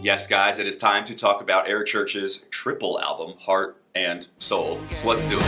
Yes, guys, it is time to talk about Eric Church's triple album, Heart and Soul. So let's do it.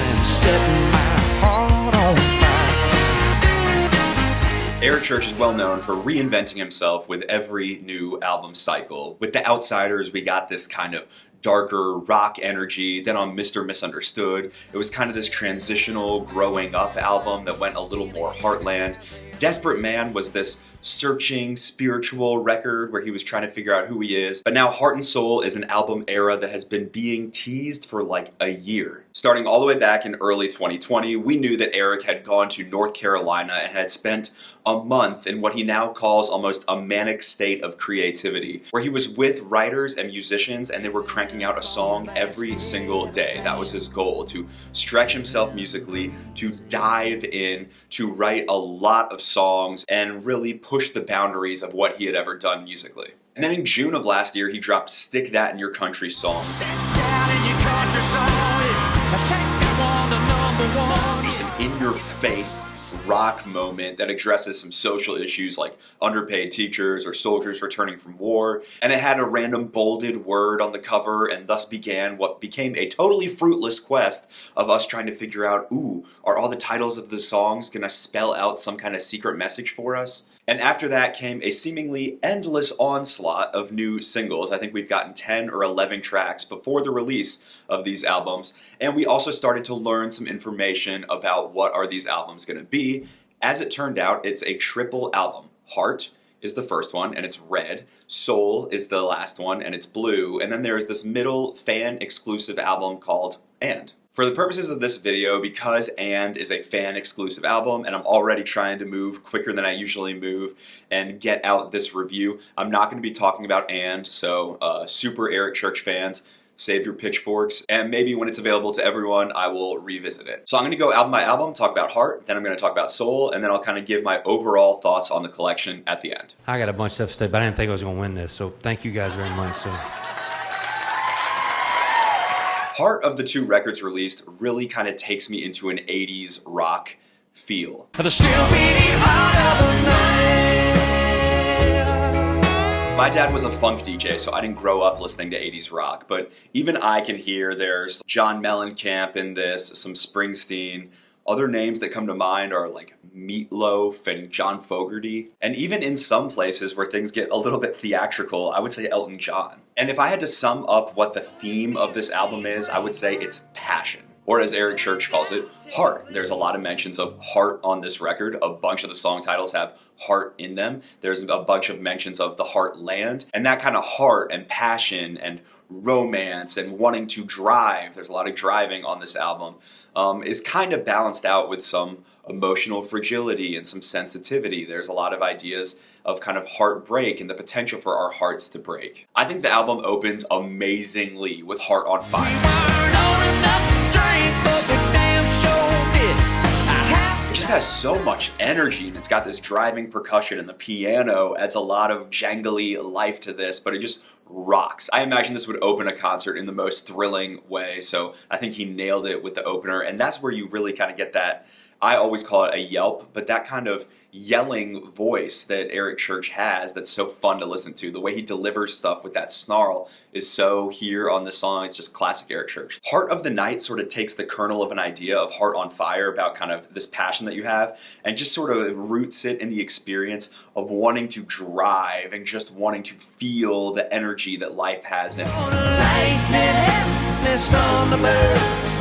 Eric Church is well known for reinventing himself with every new album cycle. With The Outsiders, we got this kind of darker rock energy. Then on Mr. Misunderstood, it was kind of this transitional growing up album that went a little more Heartland. Desperate Man was this searching spiritual record where he was trying to figure out who he is. But now Heart and Soul is an album era that has been being teased for like a year. Starting all the way back in early 2020, we knew that Eric had gone to North Carolina and had spent a month in what he now calls almost a manic state of creativity, where he was with writers and musicians and they were cranking out a song every single day. That was his goal, to stretch himself musically, to dive in, to write a lot of songs and really push the boundaries of what he had ever done musically. And then in June of last year, he dropped Stick That in Your Country Song. Just an in-your-face rock moment that addresses some social issues like underpaid teachers or soldiers returning from war. And it had a random bolded word on the cover and thus began what became a totally fruitless quest of us trying to figure out, are all the titles of the songs gonna spell out some kind of secret message for us? And after that came a seemingly endless onslaught of new singles. I think we've gotten 10 or 11 tracks before the release of these albums. And we also started to learn some information about what are these albums going to be. As it turned out, it's a triple album. Heart is the first one, and it's red. Soul is the last one, and it's blue. And then there's this middle fan-exclusive album called And. For the purposes of this video, because And is a fan-exclusive album, and I'm already trying to move quicker than I usually move and get out this review, I'm not going to be talking about And, so super Eric Church fans, save your pitchforks, and maybe when it's available to everyone, I will revisit it. So I'm going to go album by album, talk about Heart, then I'm going to talk about Soul, and then I'll kind of give my overall thoughts on the collection at the end. I got a bunch of stuff to say, but I didn't think I was going to win this, so thank you guys very much. Heart of the two records released really kind of takes me into an 80s rock feel. My dad was a funk DJ, so I didn't grow up listening to 80s rock, but even I can hear there's John Mellencamp in this, some Springsteen. Other names that come to mind are like Meatloaf and John Fogerty. And even in some places where things get a little bit theatrical, I would say Elton John. And if I had to sum up what the theme of this album is, I would say it's passion. Or as Eric Church calls it, heart. There's a lot of mentions of heart on this record. A bunch of the song titles have heart in them. There's a bunch of mentions of the heartland. And that kind of heart and passion and romance and wanting to drive, there's a lot of driving on this album, is kind of balanced out with some emotional fragility and some sensitivity. There's a lot of ideas of kind of heartbreak and the potential for our hearts to break. I think the album opens amazingly with Heart on Fire. It just has so much energy, and it's got this driving percussion, and the piano adds a lot of jangly life to this, but it just rocks. I imagine this would open a concert in the most thrilling way, so I think he nailed it with the opener, and that's where you really kind of get that, I always call it a yelp, but that kind of yelling voice that Eric Church has that's so fun to listen to. The way he delivers stuff with that snarl is so here on the song. It's just classic Eric Church. Heart of the Night sort of takes the kernel of an idea of Heart on Fire, about kind of this passion that you have, and just sort of roots it in the experience of wanting to drive and just wanting to feel the energy that life has in it.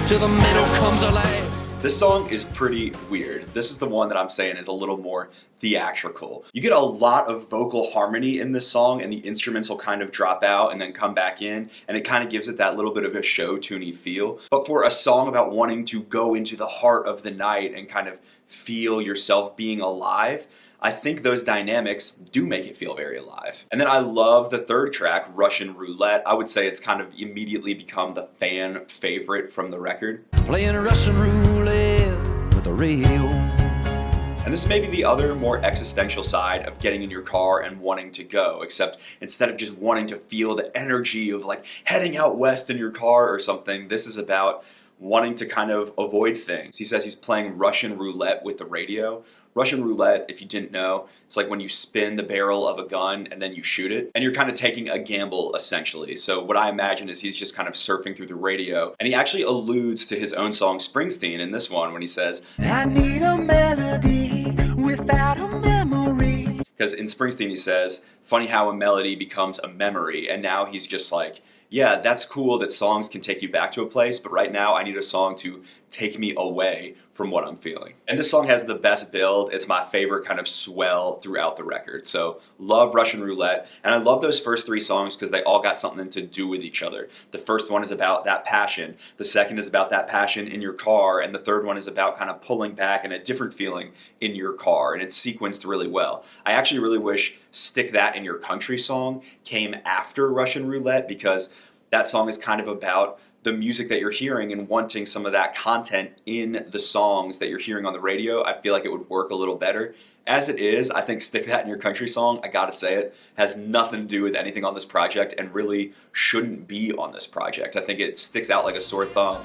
Till the middle comes alive. This song is pretty weird. This is the one that I'm saying is a little more theatrical. You get a lot of vocal harmony in this song, and the instruments will kind of drop out and then come back in, and it kind of gives it that little bit of a show-tuney feel. But for a song about wanting to go into the heart of the night and kind of feel yourself being alive, I think those dynamics do make it feel very alive. And then I love the third track, Russian Roulette. I would say it's kind of immediately become the fan favorite from the record. Playing Russian roulette with the radio. And this is maybe the other more existential side of getting in your car and wanting to go, except instead of just wanting to feel the energy of like heading out west in your car or something, this is about wanting to kind of avoid things. He says he's playing Russian roulette with the radio. Russian roulette, if you didn't know, it's like when you spin the barrel of a gun and then you shoot it, and you're kind of taking a gamble essentially. So what I imagine is he's just kind of surfing through the radio, and he actually alludes to his own song Springsteen in this one when he says, I need a melody without a memory. because in Springsteen he says, funny how a melody becomes a memory, and now he's just like, yeah, that's cool that songs can take you back to a place, but right now I need a song to take me away from what I'm feeling. And this song has the best build. It's my favorite kind of swell throughout the record. So love Russian Roulette. And I love those first three songs because they all got something to do with each other. The first one is about that passion. The second is about that passion in your car. And the third one is about kind of pulling back and a different feeling in your car. And it's sequenced really well. I actually really wish Stick That in Your Country song came after Russian Roulette, because that song is kind of about the music that you're hearing and wanting some of that content in the songs that you're hearing on the radio. I feel like it would work a little better. As it is, I think Stick That in Your Country song, I gotta say it, has nothing to do with anything on this project and really shouldn't be on this project. I think it sticks out like a sore thumb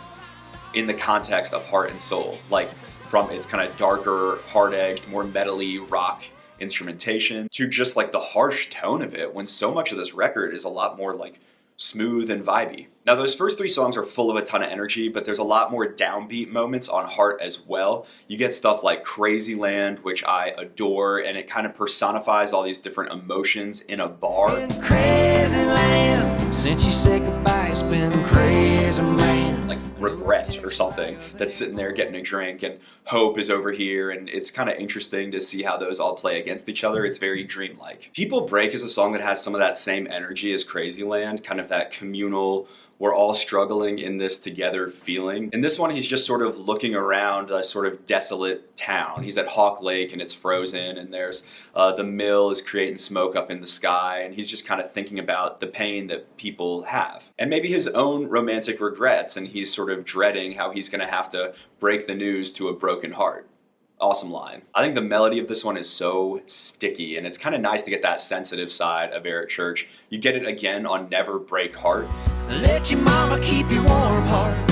in the context of Heart and Soul, like from its kind of darker, hard-edged, more metally rock instrumentation to just like the harsh tone of it, when so much of this record is a lot more like smooth and vibey. Now those first three songs are full of a ton of energy, but there's a lot more downbeat moments on Heart as well. You get stuff like Crazy Land, which I adore, and it kind of personifies all these different emotions in a bar. In crazy land, since you said goodbye, it's been crazy, man. Like regret or something that's sitting there getting a drink, and hope is over here, and it's kind of interesting to see how those all play against each other. It's very dreamlike. People Break is a song that has some of that same energy as Crazy Land, kind of that communal, we're all struggling in this together feeling. In this one, he's just sort of looking around a sort of desolate town. He's at Hawk Lake and it's frozen, and there's the mill is creating smoke up in the sky, and he's just kind of thinking about the pain that people have. And maybe his own romantic regrets, and he's sort of dreading how he's gonna have to break the news to a broken heart. Awesome line. I think the melody of this one is so sticky, and it's kind of nice to get that sensitive side of Eric Church. You get it again on Never Break Heart. Let your mama keep you warm, heart.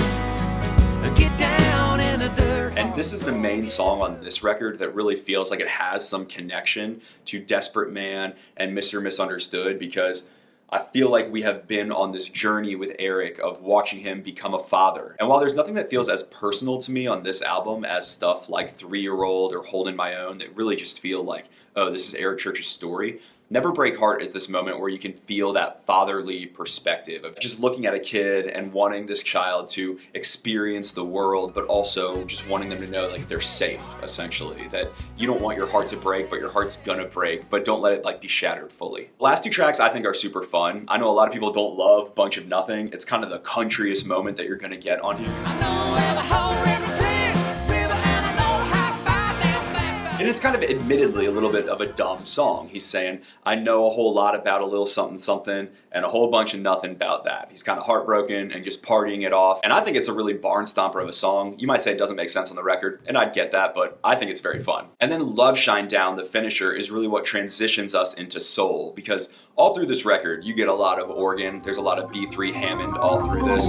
Get down in the dirt. And this is the main song on this record that really feels like it has some connection to Desperate Man and Mr. Misunderstood, because I feel like we have been on this journey with Eric of watching him become a father. And while there's nothing that feels as personal to me on this album as stuff like 3-Year-Old or Holding My Own that really just feel like, oh, this is Eric Church's story, Never Break Heart is this moment where you can feel that fatherly perspective of just looking at a kid and wanting this child to experience the world, but also just wanting them to know like they're safe, essentially. That you don't want your heart to break, but your heart's gonna break, but don't let it like be shattered fully. The last two tracks I think are super fun. I know a lot of people don't love Bunch of Nothing. It's kind of the countryest moment that you're gonna get on here. I know every hole, every creek, river, and I know how to find them fast. And it's kind of admittedly a little bit of a dumb song. He's saying, I know a whole lot about a little something something and a whole bunch of nothing about that. He's kind of heartbroken and just partying it off. And I think it's a really barn stomper of a song. You might say it doesn't make sense on the record, and I'd get that, but I think it's very fun. And then Love Shine Down, the finisher, is really what transitions us into soul, because all through this record, you get a lot of organ. There's a lot of B3 Hammond all through this.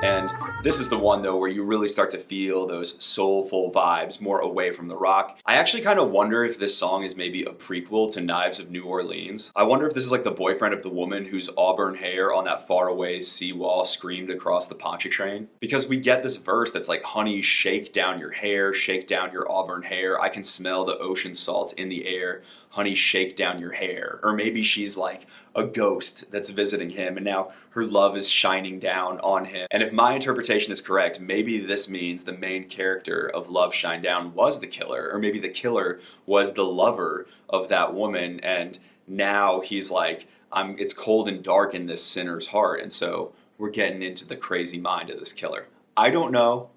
And this is the one, though, where you really start to feel those soulful vibes more away from the rock. I actually kind of wonder if this song is maybe a prequel to Knives of New Orleans. I wonder if this is like the boyfriend of the woman whose auburn hair on that faraway seawall screamed across the Pontchartrain. Because we get this verse that's like, honey, shake down your hair, shake down your auburn hair. I can smell the ocean salt in the air. Honey, shake down your hair. Or maybe she's like a ghost that's visiting him, and now her love is shining down on him. And if my interpretation is correct, maybe this means the main character of Love Shine Down was the killer, or maybe the killer was the lover of that woman, and now he's like, it's cold and dark in this sinner's heart, and so we're getting into the crazy mind of this killer. I don't know,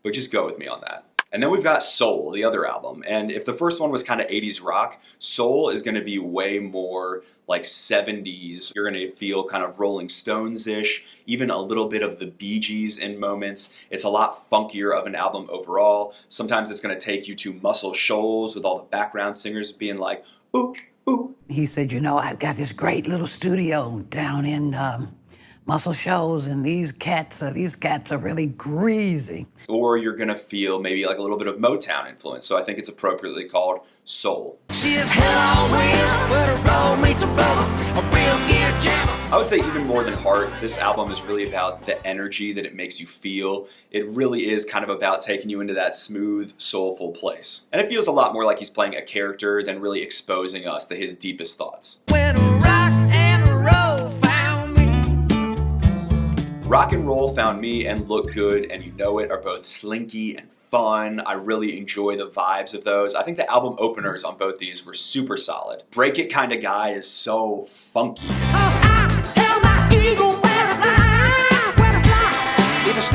but just go with me on that. And then we've got Soul, the other album. And if the first one was kind of 80s rock, Soul is going to be way more like 70s. You're going to feel kind of Rolling Stones-ish, even a little bit of the Bee Gees in moments. It's a lot funkier of an album overall. Sometimes it's going to take you to Muscle Shoals with all the background singers being like, ooh, ooh. He said, you know, I've got this great little studio down in muscle shows, and these cats are really greasy. Or you're gonna feel maybe like a little bit of Motown influence. So I think it's appropriately called soul. She is hell on wheels, where the road meets a rubber, a real gear jammer. I would say even more than heart, this album is really about the energy that it makes you feel. It really is kind of about taking you into that smooth, soulful place. And it feels a lot more like he's playing a character than really exposing us to his deepest thoughts. When rock and roll found me. Rock and Roll Found Me and Look Good and You Know It are both slinky and fun. I really enjoy the vibes of those. I think the album openers on both these were super solid. Break It Kinda Guy is so funky.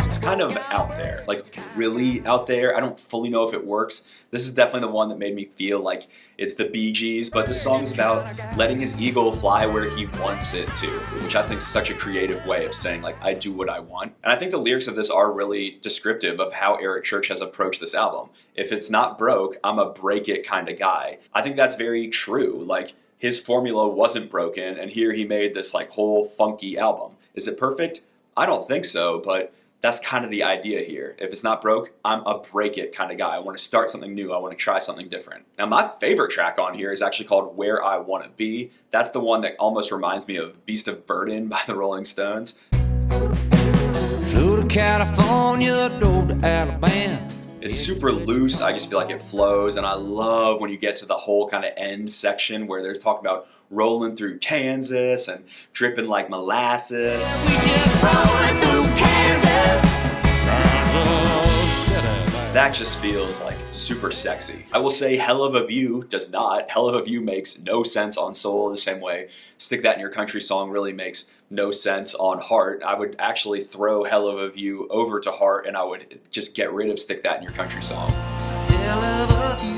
It's kind of out there, like really out there. I don't fully know if it works. This is definitely the one that made me feel like it's the Bee Gees, but this song is about letting his eagle fly where he wants it to, which I think is such a creative way of saying like, I do what I want. And I think the lyrics of this are really descriptive of how Eric Church has approached this album. If it's not broke, I'm a break it kind of guy. I think that's very true. Like, his formula wasn't broken, and here he made this like whole funky album. Is it perfect? I don't think so, but that's kind of the idea here. If it's not broke, I'm a break it kind of guy. I want to start something new. I want to try something different. Now, my favorite track on here is actually called Where I Want to Be. That's the one that almost reminds me of Beast of Burden by the Rolling Stones. Flew to California, drove to Alabama. It's super loose. I just feel like it flows, and I love when you get to the whole kind of end section where there's talking about rolling through Kansas and dripping like molasses. We just rolling through Kansas. That just feels like super sexy. I will say Hell of a View does not. Hell of a View makes no sense on Soul the same way Stick That in Your Country song really makes no sense on Heart. I would actually throw Hell of a View over to Heart, and I would just get rid of Stick That in Your Country song. Hell of a view.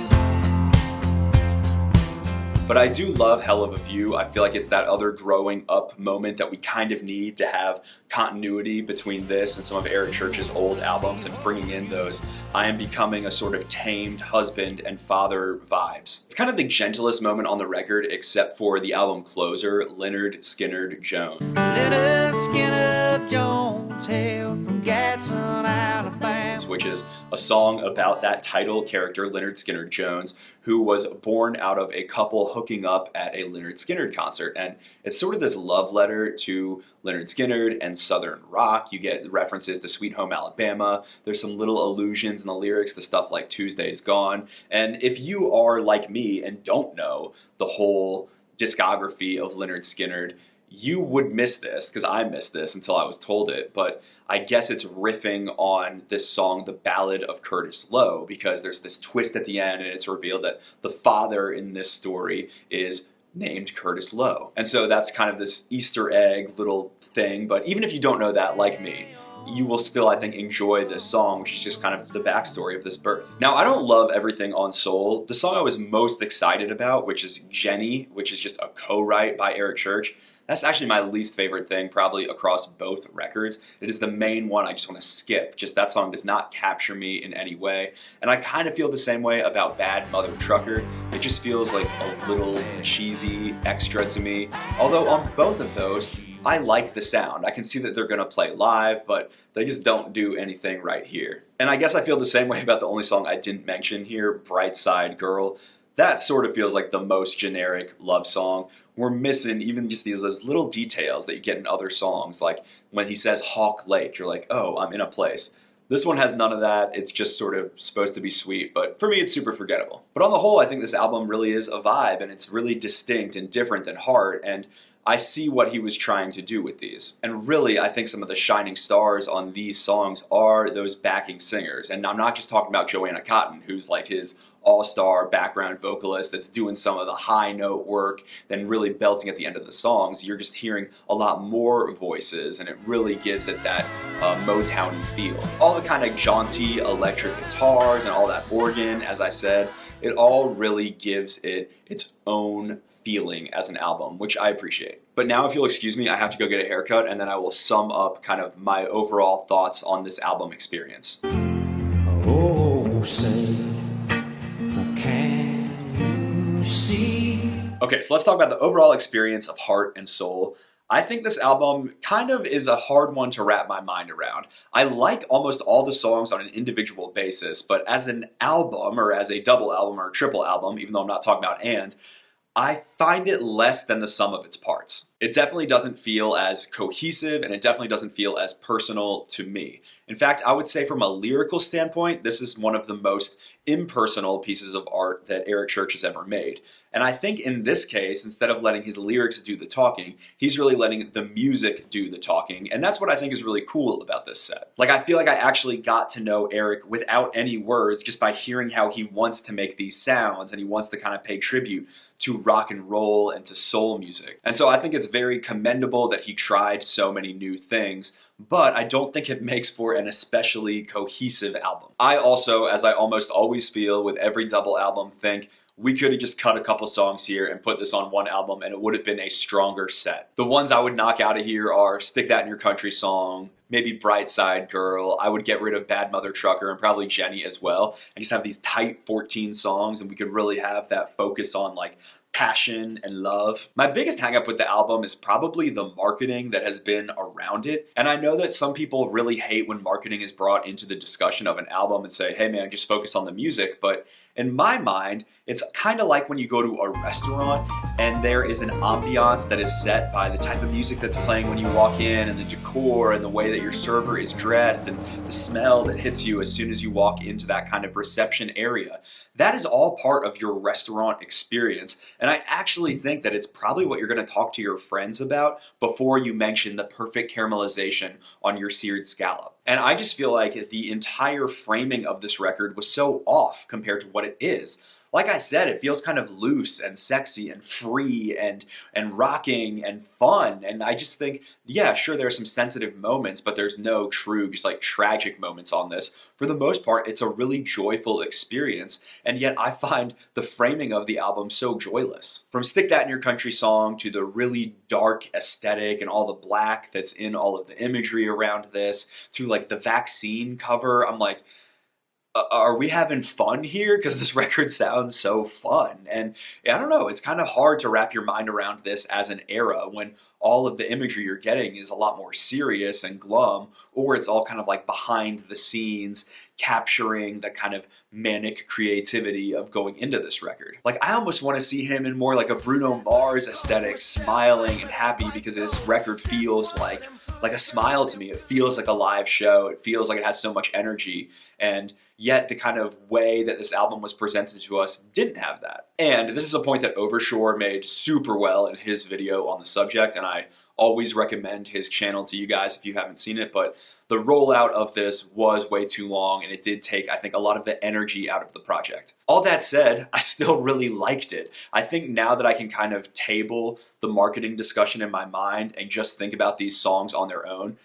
But I do love Hell of a View. I feel like it's that other growing up moment that we kind of need to have continuity between this and some of Eric Church's old albums and bringing in those I am becoming a sort of tamed husband and father vibes. It's kind of the gentlest moment on the record except for the album closer, Lynyrd Skynyrd Jones. Lynyrd Skynyrd Jones, hail from Gadsden, Alabama. Which is a song about that title character, Lynyrd Skynyrd Jones, who was born out of a couple hooking up at a Lynyrd Skynyrd concert. And it's sort of this love letter to Lynyrd Skynyrd and Southern rock. You get references to Sweet Home Alabama. There's some little allusions in the lyrics to stuff like Tuesday's Gone. And if you are like me and don't know the whole discography of Lynyrd Skynyrd, you would miss this, because I missed this until I was told it, but I guess it's riffing on this song, The Ballad of Curtis Lowe, because there's this twist at the end and it's revealed that the father in this story is named Curtis Lowe. And so that's kind of this Easter egg little thing, but even if you don't know that, like me, you will still, I think, enjoy this song, which is just kind of the backstory of this birth. Now, I don't love everything on Soul. The song I was most excited about, which is Jenny, which is just a co-write by Eric Church, that's actually my least favorite thing, probably across both records. It is the main one I just want to skip. Just that song does not capture me in any way. And I kind of feel the same way about Bad Mother Trucker. It just feels like a little cheesy extra to me. Although on both of those, I like the sound. I can see that they're going to play live, but they just don't do anything right here. And I guess I feel the same way about the only song I didn't mention here, Bright Side Girl. That sort of feels like the most generic love song. We're missing even just those little details that you get in other songs, like when he says Hawk Lake, you're like, oh, I'm in a place. This one has none of that. It's just sort of supposed to be sweet, but for me, it's super forgettable. But on the whole, I think this album really is a vibe, and it's really distinct and different than Heart, and I see what he was trying to do with these. And really, I think some of the shining stars on these songs are those backing singers. And I'm not just talking about Joanna Cotton, who's like his all-star background vocalist that's doing some of the high note work, then really belting at the end of the songs. You're just hearing a lot more voices, and it really gives it that Motown-y feel. All the kind of jaunty electric guitars and all that organ, as I said, it all really gives it its own feeling as an album, which I appreciate. But now, if you'll excuse me, I have to go get a haircut, and then I will sum up kind of my overall thoughts on this album experience. Oh, say, can you see? Okay, so let's talk about the overall experience of Heart and Soul. I think this album kind of is a hard one to wrap my mind around. I like almost all the songs on an individual basis, but as an album or as a double album or a triple album, even though I'm not talking about I find it less than the sum of its parts. It definitely doesn't feel as cohesive and it definitely doesn't feel as personal to me. In fact, I would say from a lyrical standpoint, this is one of the most impersonal pieces of art that Eric Church has ever made. And I think in this case, instead of letting his lyrics do the talking, he's really letting the music do the talking. And that's what I think is really cool about this set. Like, I feel like I actually got to know Eric without any words just by hearing how he wants to make these sounds and he wants to kind of pay tribute to rock and roll and to soul music. And so I think it's very commendable that he tried so many new things, but I don't think it makes for an especially cohesive album. I also, as I almost always feel with every double album, think we could have just cut a couple songs here and put this on one album and it would have been a stronger set. The ones I would knock out of here are Stick That in Your Country Song, maybe Bright Side Girl. I would get rid of Bad Mother Trucker and probably Jenny as well. And just have these tight 14 songs and we could really have that focus on like passion and love. My biggest hang up with the album is probably the marketing that has been around it. And I know that some people really hate when marketing is brought into the discussion of an album and say, hey man, just focus on the music. But in my mind, it's kind of like when you go to a restaurant and there is an ambiance that is set by the type of music that's playing when you walk in and the decor and the way that your server is dressed and the smell that hits you as soon as you walk into that kind of reception area. That is all part of your restaurant experience. And I actually think that it's probably what you're going to talk to your friends about before you mention the perfect caramelization on your seared scallop. And I just feel like the entire framing of this record was so off compared to what it is. Like I said, it feels kind of loose and sexy and free and rocking and fun. And I just think, yeah, sure, there are some sensitive moments, but there's no true, just like tragic moments on this. For the most part, it's a really joyful experience. And yet I find the framing of the album so joyless. From Stick That in Your Country Song to the really dark aesthetic and all the black that's in all of the imagery around this, to like the vaccine cover, I'm like, are we having fun here? Because this record sounds so fun. And I don't know, it's kind of hard to wrap your mind around this as an era when all of the imagery you're getting is a lot more serious and glum, or it's all kind of like behind the scenes, capturing the kind of manic creativity of going into this record. Like, I almost want to see him in more like a Bruno Mars aesthetic, smiling and happy, because this record feels like a smile to me. It feels like a live show. It feels like it has so much energy. And yet the kind of way that this album was presented to us didn't have that. And this is a point that Overshore made super well in his video on the subject, and I always recommend his channel to you guys if you haven't seen it, but the rollout of this was way too long and it did take, I think, a lot of the energy out of the project. All that said, I still really liked it. I think now that I can kind of table the marketing discussion in my mind and just think about these songs on their own,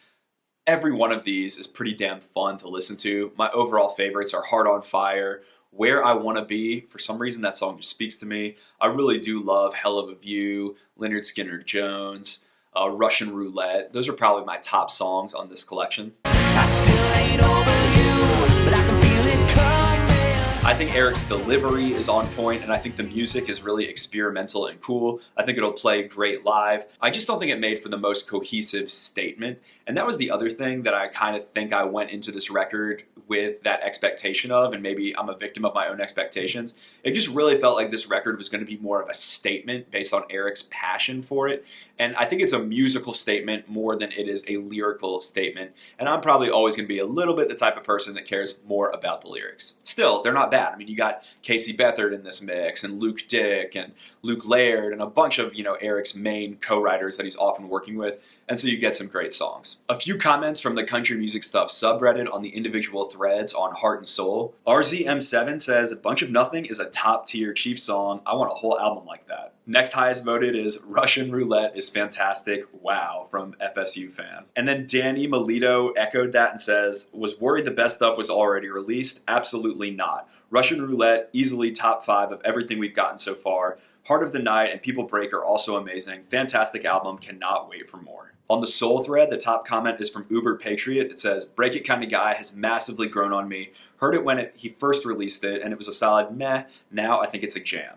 every one of these is pretty damn fun to listen to. My overall favorites are Heart on Fire, Where I Want to Be. For some reason, that song just speaks to me. I really do love Hell of a View, Leonard Skinner Jones, Russian Roulette. Those are probably my top songs on this collection. I still ain't over you, but I can feel it coming. I think Eric's delivery is on point, and I think the music is really experimental and cool. I think it'll play great live. I just don't think it made for the most cohesive statement. And that was the other thing that I kind of think I went into this record with that expectation of, and maybe I'm a victim of my own expectations. It just really felt like this record was going to be more of a statement based on Eric's passion for it. And I think it's a musical statement more than it is a lyrical statement. And I'm probably always going to be a little bit the type of person that cares more about the lyrics. Still, they're not bad. I mean, you got Casey Beathard in this mix, and Luke Dick, and Luke Laird, and a bunch of, Eric's main co-writers that he's often working with. And so you get some great songs. A few comments from the Country Music Stuff subreddit on the individual threads on Heart and Soul. RZM7 says, "A Bunch of Nothing is a top tier Chief song. I want a whole album like that." Next highest voted is Russian Roulette is fantastic. Wow, from FSU fan. And then Danny Melito echoed that and says, "Was worried the best stuff was already released? Absolutely not. Russian Roulette, easily top 5 of everything we've gotten so far. Heart of the Night and People Break are also amazing. Fantastic album, cannot wait for more." On the Soul thread, the top comment is from Uber Patriot. It says, "Break It Kinda Guy has massively grown on me. Heard it when he first released it, and it was a solid meh. Now I think it's a jam."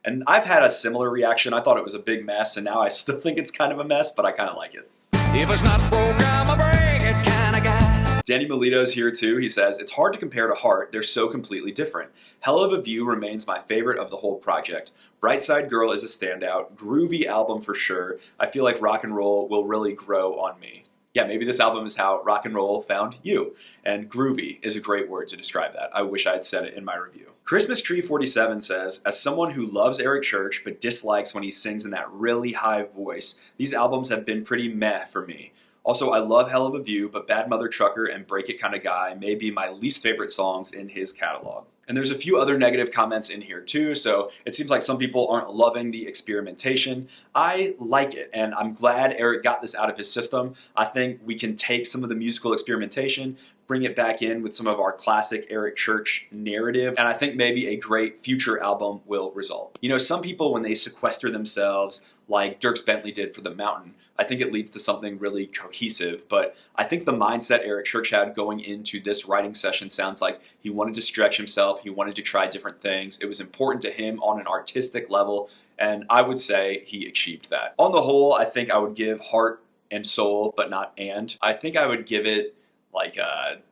And I've had a similar reaction. I thought it was a big mess, and now I still think it's kind of a mess, but I kind of like it. If it's not broke, I'm a break it kind of guy. Danny Melito's here too. He says, it's hard to compare to Heart. They're so completely different. Hell of a View remains my favorite of the whole project. Brightside Girl is a standout. Groovy album for sure. I feel like rock and roll will really grow on me. Yeah, maybe this album is how rock and roll found you. And groovy is a great word to describe that. I wish I had said it in my review. Christmas Tree 47 says, as someone who loves Eric Church but dislikes when he sings in that really high voice, these albums have been pretty meh for me. Also, I love Hell of a View, but Bad Mother Trucker and Break It Kinda Guy may be my least favorite songs in his catalog. And there's a few other negative comments in here too, so it seems like some people aren't loving the experimentation. I like it, and I'm glad Eric got this out of his system. I think we can take some of the musical experimentation, bring it back in with some of our classic Eric Church narrative, and I think maybe a great future album will result. You know, some people, when they sequester themselves, like Dierks Bentley did for The Mountain, I think it leads to something really cohesive, but I think the mindset Eric Church had going into this writing session sounds like he wanted to stretch himself, he wanted to try different things. It was important to him on an artistic level, and I would say he achieved that. On the whole, I think I would give Heart and Soul, but not And. I think I would give it like a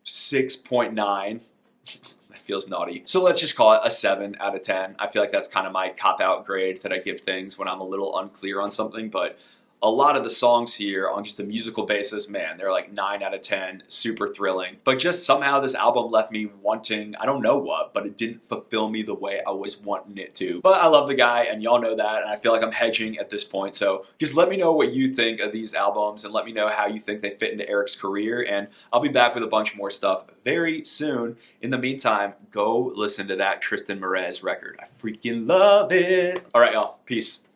6.9. That feels naughty. So let's just call it a 7 out of 10. I feel like that's kind of my cop-out grade that I give things when I'm a little unclear on something, but a lot of the songs here on just a musical basis, man, they're like 9 out of 10, super thrilling. But just somehow this album left me wanting, I don't know what, but it didn't fulfill me the way I was wanting it to. But I love the guy, and y'all know that, and I feel like I'm hedging at this point. So just let me know what you think of these albums, and let me know how you think they fit into Eric's career, and I'll be back with a bunch more stuff very soon. In the meantime, go listen to that Tristan Merez record. I freaking love it. All right, y'all. Peace.